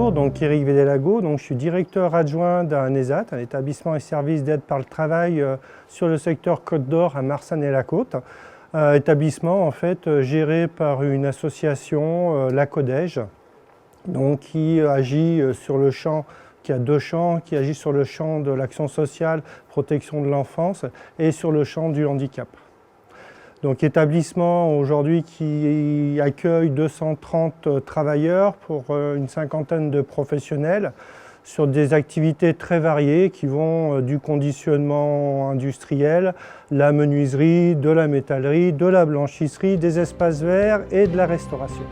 Bonjour, donc Eric Vedelago, je suis directeur adjoint d'un ESAT, un établissement et service d'aide par le travail sur le secteur Côte d'Or à Marsanne-et-la-Côte. Établissement en fait géré par une association, la CODEJ, qui agit sur le champ, qui a deux champs, qui agit sur le champ de l'action sociale, protection de l'enfance et sur le champ du handicap. Donc établissement aujourd'hui qui accueille 230 travailleurs pour une cinquantaine de professionnels sur des activités très variées qui vont du conditionnement industriel, la menuiserie, de la métallerie, de la blanchisserie, des espaces verts et de la restauration.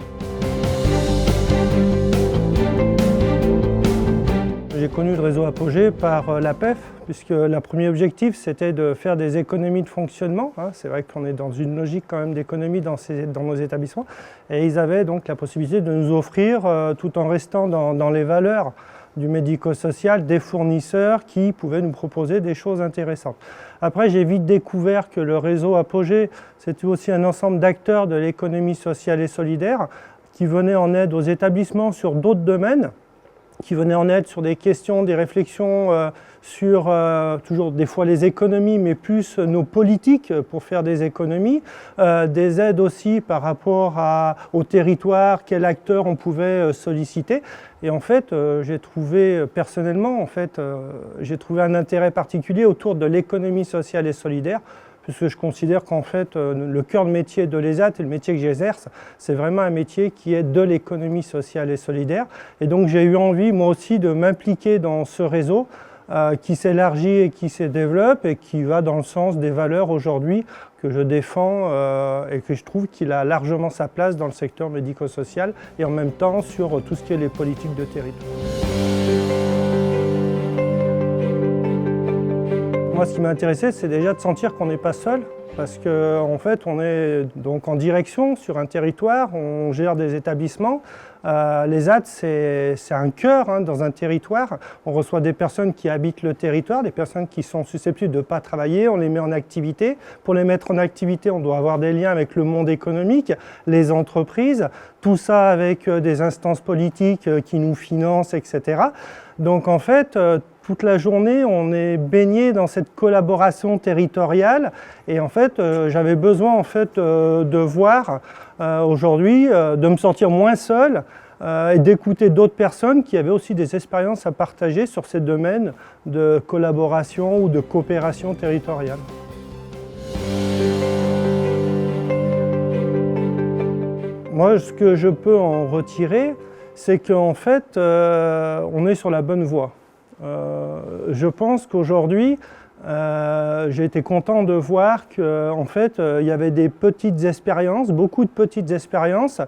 J'ai connu le réseau Apogée par l'APEF, puisque le premier objectif c'était de faire des économies de fonctionnement. C'est vrai qu'on est dans une logique quand même d'économie dans nos établissements. Et ils avaient donc la possibilité de nous offrir, tout en restant dans les valeurs du médico-social, des fournisseurs qui pouvaient nous proposer des choses intéressantes. Après, j'ai vite découvert que le réseau Apogée, c'était aussi un ensemble d'acteurs de l'économie sociale et solidaire qui venaient en aide aux établissements sur d'autres domaines, qui venaient en aide sur des questions, des réflexions sur toujours des fois les économies, mais plus nos politiques pour faire des économies, des aides aussi par rapport au territoire, quel acteur on pouvait solliciter. Et en fait, j'ai trouvé personnellement, j'ai trouvé un intérêt particulier autour de l'économie sociale et solidaire, puisque je considère qu'en fait, le cœur de métier de l'ESAT et le métier que j'exerce, c'est vraiment un métier qui est de l'économie sociale et solidaire. Et donc j'ai eu envie, moi aussi, de m'impliquer dans ce réseau qui s'élargit et qui se développe et qui va dans le sens des valeurs aujourd'hui que je défends et que je trouve qu'il a largement sa place dans le secteur médico-social et en même temps sur tout ce qui est les politiques de territoire. Moi, ce qui m'a intéressé, c'est déjà de sentir qu'on n'est pas seul, parce qu'en fait, on est donc en direction sur un territoire, on gère des établissements. L'ESAT, c'est un cœur dans un territoire. On reçoit des personnes qui habitent le territoire, des personnes qui sont susceptibles de ne pas travailler, on les met en activité. Pour les mettre en activité, on doit avoir des liens avec le monde économique, les entreprises, tout ça avec des instances politiques qui nous financent, etc. Donc en fait, toute la journée, on est baigné dans cette collaboration territoriale et en fait, j'avais besoin de voir aujourd'hui, de me sentir moins seul et d'écouter d'autres personnes qui avaient aussi des expériences à partager sur ces domaines de collaboration ou de coopération territoriale. Moi, ce que je peux en retirer, c'est qu'en fait, on est sur la bonne voie. Je pense qu'aujourd'hui, j'ai été content de voir qu'en fait, il y avait des petites expériences, beaucoup de petites expériences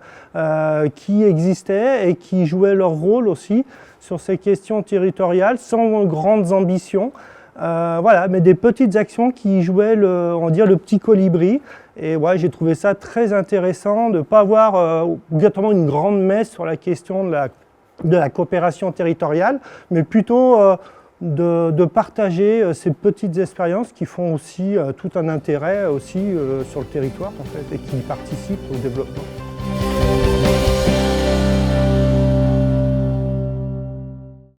qui existaient et qui jouaient leur rôle aussi sur ces questions territoriales, sans grandes ambitions. Voilà, mais des petites actions qui jouaient on va dire, le petit colibri. Et ouais, j'ai trouvé ça très intéressant de ne pas avoir obligatoirement une grande messe sur la question de la coopération territoriale, mais plutôt de partager ces petites expériences qui font aussi tout un intérêt aussi sur le territoire en fait, et qui participent au développement.